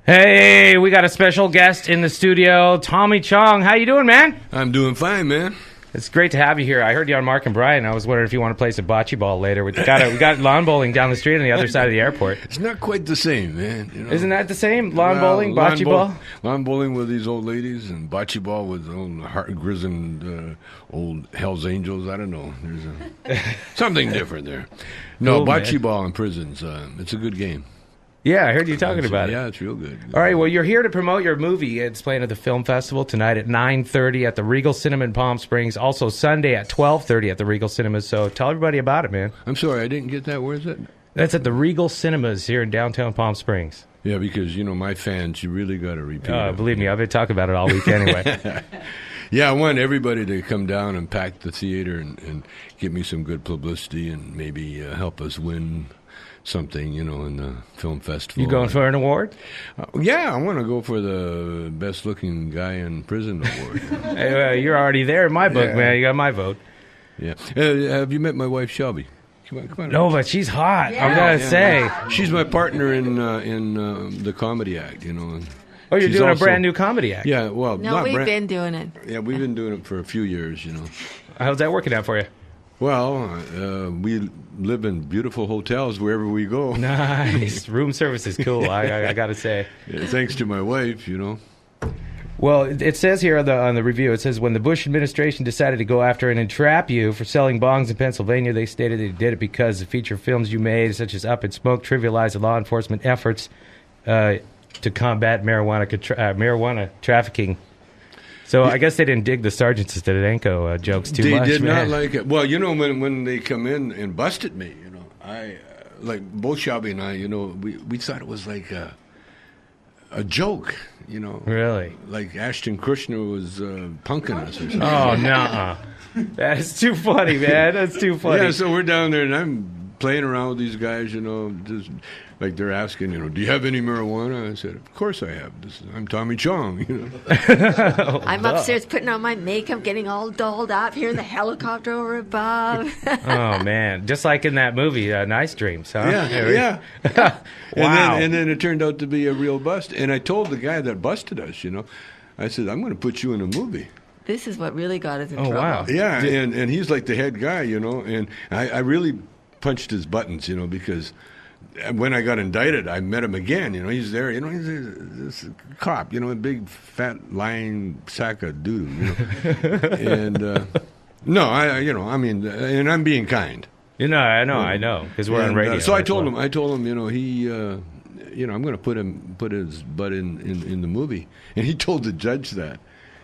Hey, we got a special guest in the studio, Tommy Chong. How you doing, man? I'm doing fine, man. It's great to have you here. I heard you on Mark and Brian. I was wondering if you want to play some bocce ball later. We got lawn bowling down the street on the other side of the airport. It's not quite the same, man. You know? Isn't that the same? Lawn bowling, bocce ball? Lawn bowling with these old ladies and bocce ball with old grizzled old Hell's Angels. I don't know. There's something different there. No, Cool, bocce man. ball in prisons. It's a good game. Yeah, I heard you talking about it. Yeah, it's real good. All right, well, you're here to promote your movie. It's playing at the film festival tonight at 9:30 at the Regal Cinema in Palm Springs. Also Sunday at 12:30 at the Regal Cinemas. So tell everybody about it, man. I'm sorry, I didn't get that. Where is it? That's at the Regal Cinemas here in downtown Palm Springs. Yeah, because, my fans, you really got to repeat it. Believe me, I've been talking about it all week anyway. Yeah, I want everybody to come down and pack the theater and give me some good publicity and maybe help us win something, in the film festival. You going for an award? Yeah, I want to go for the best looking guy in prison award. Hey, you're already there in my book, man. You got my vote. Yeah. Have you met my wife, Shelby? Come on. No, but she's hot. I'm gonna say. She's my partner in the comedy act. Oh, you're She's doing also- a brand new comedy act. Yeah, well, No, not we've brand- been doing it. Yeah, we've been doing it for a few years. How's that working out for you? Well, we live in beautiful hotels wherever we go. Nice. Room service is cool. I gotta say. Yeah, thanks to my wife. Well, it says here on the review, it says, when the Bush administration decided to go after and entrap you for selling bongs in Pennsylvania, they stated they did it because the feature films you made, such as Up in Smoke, trivialized the law enforcement efforts to combat marijuana trafficking. So I guess they didn't dig the Sergeant Stadenko jokes too much. They did not man. like it. Well, when they come in and busted me, I like both Shelby and I, we thought it was like a joke, Really? like Ashton Kutcher was punking us or something. Oh, no. That is too funny, man. That's too funny. Yeah, so we're down there and I'm playing around with these guys, just like they're asking, do you have any marijuana? I said, of course I have. I'm Tommy Chong. I'm upstairs putting on my makeup, getting all dolled up, hearing the helicopter over above. Oh, man. Just like in that movie, Nice Dreams, huh? Yeah. Wow. And then it turned out to be a real bust. And I told the guy that busted us, I said, I'm going to put you in a movie. This is what really got us in trouble. Wow. Yeah, and he's like the head guy, and I really punched his buttons, because when I got indicted, I met him again. He's there. He's this cop. A big fat lying sack of doo-doo. And no, and I'm being kind. I know, because we're on radio. So I told him, he, I'm going to put his butt in the movie, and he told the judge that.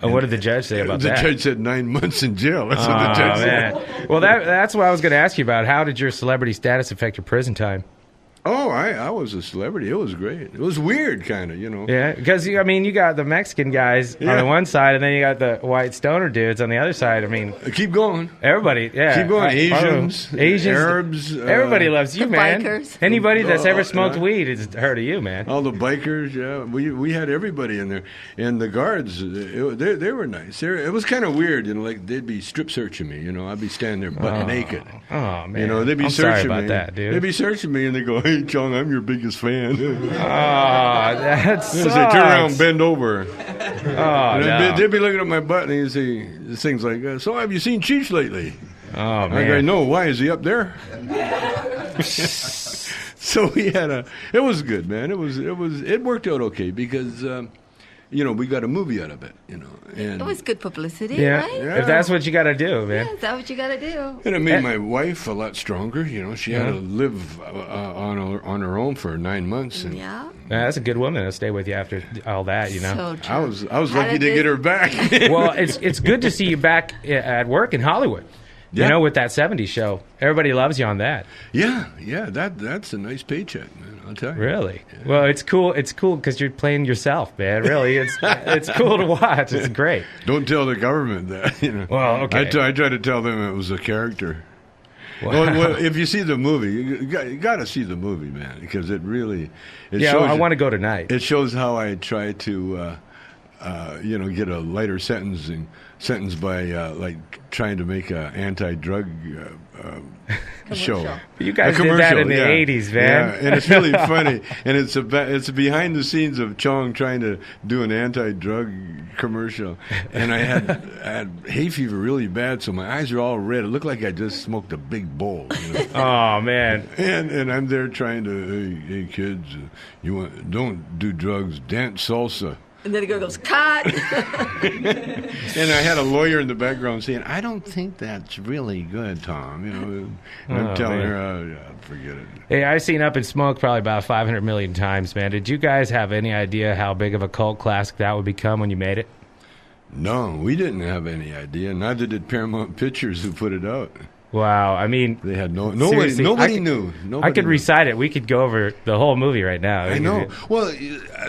And what did the judge say about that? The judge said 9 months in jail. That's what the judge said. Man. Well, that's what I was going to ask you about. How did your celebrity status affect your prison time? Oh, I was a celebrity. It was great. It was weird, kind of, Yeah, because, you got the Mexican guys on the one side, and then you got the white stoner dudes on the other side. Keep going. Everybody, yeah. Keep going. Asians, Arabs. Everybody loves you, the man. bikers. Anybody that's ever smoked weed has heard of you, man. All the bikers, yeah. We had everybody in there. And the guards, they were nice. It was kind of weird, like they'd be strip searching me, I'd be standing there butt naked. Oh, man. They'd be I'm searching sorry about me. that, dude. They'd be searching me, and they go, hey, Chong, I'm your biggest fan. Oh, that sucks. They turn around, bend over. Oh, And no. they'd be looking at my butt, and they'd say things like, so have you seen Cheech lately? Oh, I go, man. no, why? Is he up there? So we had it was good, man. It worked out okay because, we got a movie out of it, And It was good publicity, Yeah. right? Yeah. If that's what you got to do, man. Yeah, is that what you got to do? And it made my wife a lot stronger. She had to live on her own for 9 months. And Yeah. That's a good woman to stay with you after all that, So true. I was How lucky did to this- get her back. Well, it's good to see you back at work in Hollywood. Yeah. With that 70s show. Everybody loves you on that. yeah, that's a nice paycheck, man. I'll tell you. Really? Yeah. Well, it's cool. It's cool because you're playing yourself, man. Really, it's cool to watch. It's great. Don't tell the government that. Well, okay. I try to tell them it was a character. Wow. Well, if you see the movie, you got to see the movie, man, because it really. Yeah, shows I want to go tonight. It shows how I try to, get a lighter sentence by like trying to make an anti-drug show. You guys A did that commercial, in the yeah. 80s, man. Yeah, and it's really funny. And it's behind the scenes of Chong trying to do an anti-drug commercial. And I had hay fever really bad, so my eyes are all red. It looked like I just smoked a big bowl. You know? Oh, man. And I'm there trying to, hey kids, don't do drugs, dance salsa. And then the girl goes, cut! And I had a lawyer in the background saying, I don't think that's really good, Tom. You know, and I'm telling her, yeah, forget it. Hey, I've seen Up in Smoke probably about 500 million times, man. Did you guys have any idea how big of a cult classic that would become when you made it? No, we didn't have any idea. Neither did Paramount Pictures, who put it out. Wow, I mean, They had nobody knew. I could recite it. We could go over the whole movie right now. I know. Well,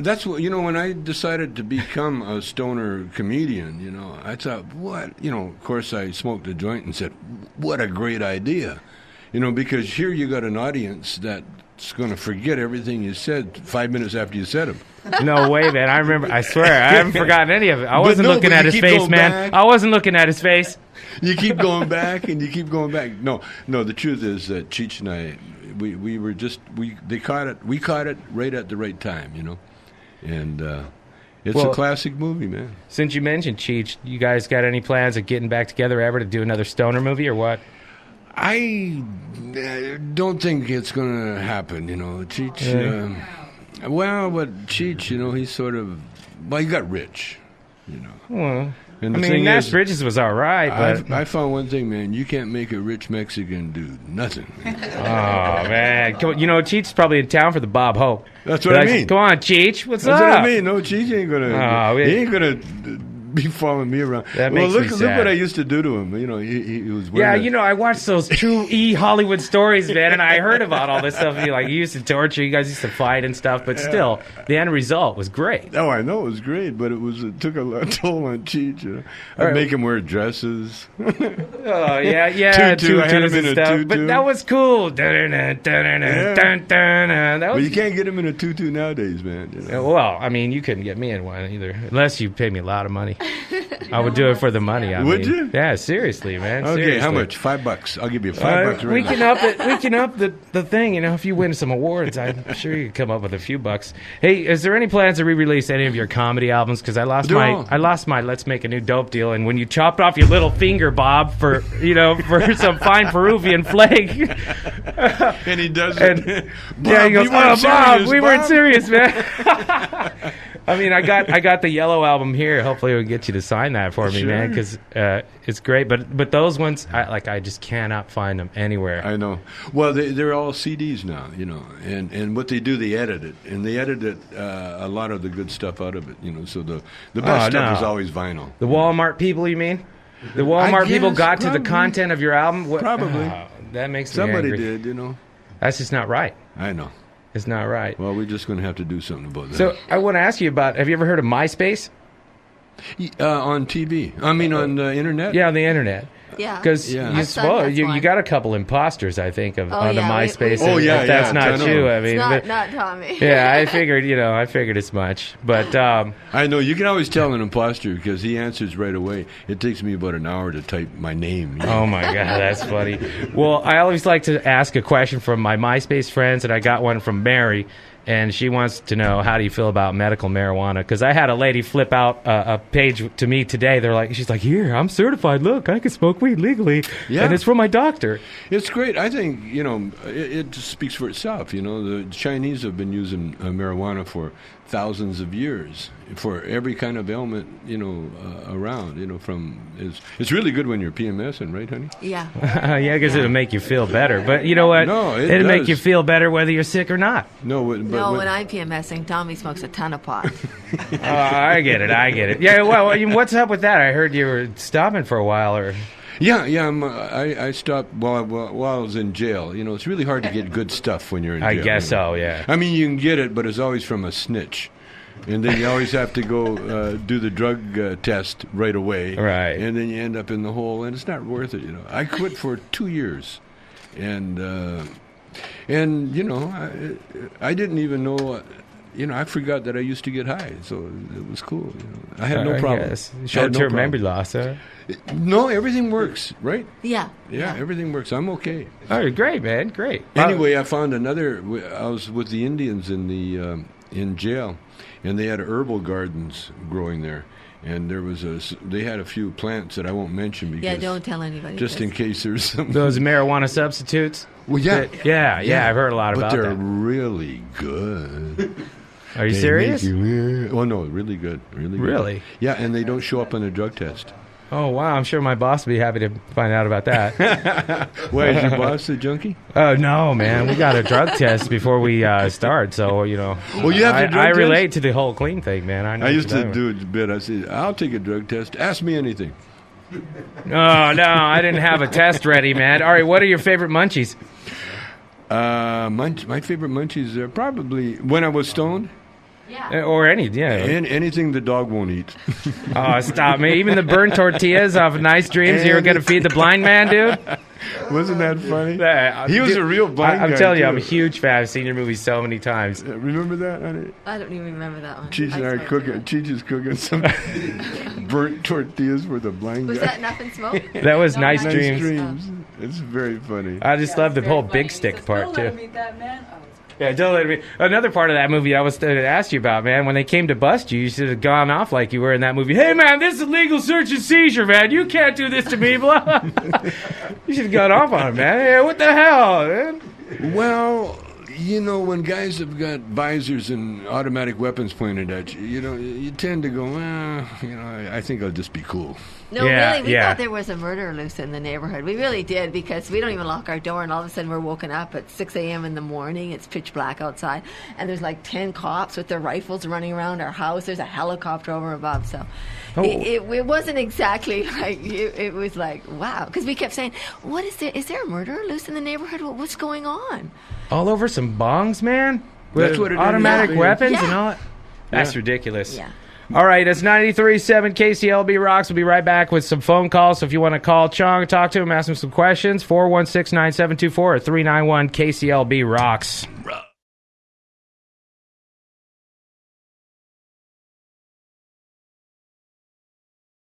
that's what, when I decided to become a stoner comedian, I thought, of course I smoked a joint and said, what a great idea. Because here you got an audience that's going to forget everything you said 5 minutes after you said them. No way, man. I swear, I haven't forgotten any of it. I wasn't looking at his face, man. Back. I wasn't looking at his face. You keep going back and you keep going back. No. The truth is that Cheech and I, we caught it right at the right time, and it's a classic movie, man. Since you mentioned Cheech, you guys got any plans of getting back together ever to do another stoner movie or what? I don't think it's going to happen, Cheech. Cheech, he's sort of, he got rich, Well, And I mean, Nash Bridges was all right, but I found one thing, man. You can't make a rich Mexican do nothing. Oh man, Cheech's probably in town for the Bob Hope. That's what I mean. Come on, Cheech, what's up? That's what I mean. No, Cheech ain't gonna. He ain't gonna be following me around. That makes me sad. Look what I used to do to him. He was wearing I watched those true Hollywood stories, man, and I heard about all this stuff. He used to torture, you guys used to fight and stuff, but still, the end result was great. Oh, I know it was great, but it took a toll on Cheech. I'd make him wear dresses. Oh yeah, tutu. I had him in a stuff, tutu. but that was cool. But you can't get him in a tutu nowadays, man. Well, I mean, you couldn't get me in one either, unless you pay me a lot of money. I would do it for the money. Would you? Yeah, seriously, man. Okay, seriously. how much? $5. I'll give you $5 right we now. can up it. We can up the thing. If you win some awards, I'm sure you could come up with a few bucks. Hey, is there any plans to re-release any of your comedy albums? Because I lost my Let's Make a New Dope deal, and when you chopped off your little finger, Bob, for some fine Peruvian flake, and he doesn't. He goes, Bob, we weren't serious, man. I mean, I got the Yellow album here. Hopefully, we'll get you to sign that for me, man, because it's great. But those ones, I just cannot find them anywhere. I know. Well, they're all CDs now, and what they do, they edit it, and they edited a lot of the good stuff out of it, So the best stuff is always vinyl. The Walmart people, you mean? The Walmart people got probably to the content of your album? Probably. That makes me Somebody angry. did, That's just not right. I know. It's not right. Well, we're just going to have to do something about that. So I want to ask you about, have you ever heard of MySpace? On TV. I mean, on the internet? Yeah, on the internet. Yeah. Because you got a couple imposters, I think, on the MySpace. If that's not you, I mean, it's not Tommy. Yeah, I figured as much. But I know you can always tell an imposter because he answers right away. It takes me about an hour to type my name. Oh my God, that's funny. Well, I always like to ask a question from my MySpace friends, and I got one from Mary. And she wants to know, how do you feel about medical marijuana? Because I had a lady flip out a page to me today. She's like, here, I'm certified. Look, I can smoke weed legally. Yeah. And it's from my doctor. It's great. I think, it just speaks for itself. The Chinese have been using marijuana for thousands of years for every kind of ailment, around, it's really good when you're PMSing, right, honey? Yeah. Yeah, because it'll make you feel better. But you know what? No, it'll make you feel better whether you're sick or not. No, when I'm PMSing, Tommy smokes a ton of pot. Oh, I get it. Yeah, well, what's up with that? I heard you were stopping for a while, or... Yeah. I stopped while I was in jail. It's really hard to get good stuff when you're in jail. I guess so, yeah. I mean, you can get it, but it's always from a snitch. And then you always have to go do the drug test right away. Right. And then you end up in the hole, and it's not worth it, I quit for 2 years. And I didn't even know... I forgot that I used to get high, so it was cool. I had no problem. Short-term memory loss, huh? No, everything works, right? Yeah. Yeah, everything works. I'm okay. All right, great, man, great. Anyway, I found another. I was with the Indians in jail, and they had herbal gardens growing there. And they had a few plants that I won't mention because don't tell anybody. Just in case there's some those marijuana substitutes. Well, yeah, I've heard a lot about that. But they're really good. Are you serious? Oh no, really good, really good. Really? Yeah, and they don't show up on a drug test. Oh wow! I'm sure my boss would be happy to find out about that. Why, is your boss a junkie? Oh no, man! We got a drug test before we start, so Well, you have the drug I test? relate to the whole clean thing, man. I used to do it a bit. I said, I'll take a drug test. Ask me anything. Oh no, I didn't have a test ready, man. All right, what are your favorite munchies? My favorite munchies are probably when I was stoned. Yeah. Or Anything the dog won't eat. Oh, stop me! Even the burnt tortillas off of Nice Dreams. You were gonna feed the blind man, dude. Wasn't that funny? He was a real blind guy. I'm telling you, too. I'm a huge fan. I've seen your movie so many times. Remember that, honey? I don't even remember that one. Cheech and I are cooking. Cheech is cooking some burnt tortillas for the blind guy. Was that Nothing Smoke? That was Nice Nice Dreams. Dreams. It's very funny. I just love the whole big stick part too. Yeah, don't let me. Another part of that movie I was to ask you about, man. When they came to bust you, you should have gone off like you were in that movie. Hey, man, this is legal search and seizure, man. You can't do this to me, blah. You should have gone off on it, man. Hey, what the hell, man? Well, when guys have got visors and automatic weapons pointed at you, you tend to go, I think I'll just be cool. No, really, we thought there was a murder loose in the neighborhood. We really did, because we don't even lock our door, and all of a sudden we're woken up at 6 a.m. in the morning. It's pitch black outside, and there's like 10 cops with their rifles running around our house. There's a helicopter over above, so it wasn't exactly like, it was like, wow, because we kept saying, what is there? Is there a murderer loose in the neighborhood? What's going on? All over some bongs, man? That's what it is. Automatic weapons Yeah. and all that? That's ridiculous. Yeah. All right, it's 93.7 KCLB Rocks. We'll be right back with some phone calls. So if you want to call Chong, talk to him, ask him some questions, 416-9724 or 391 KCLB Rocks.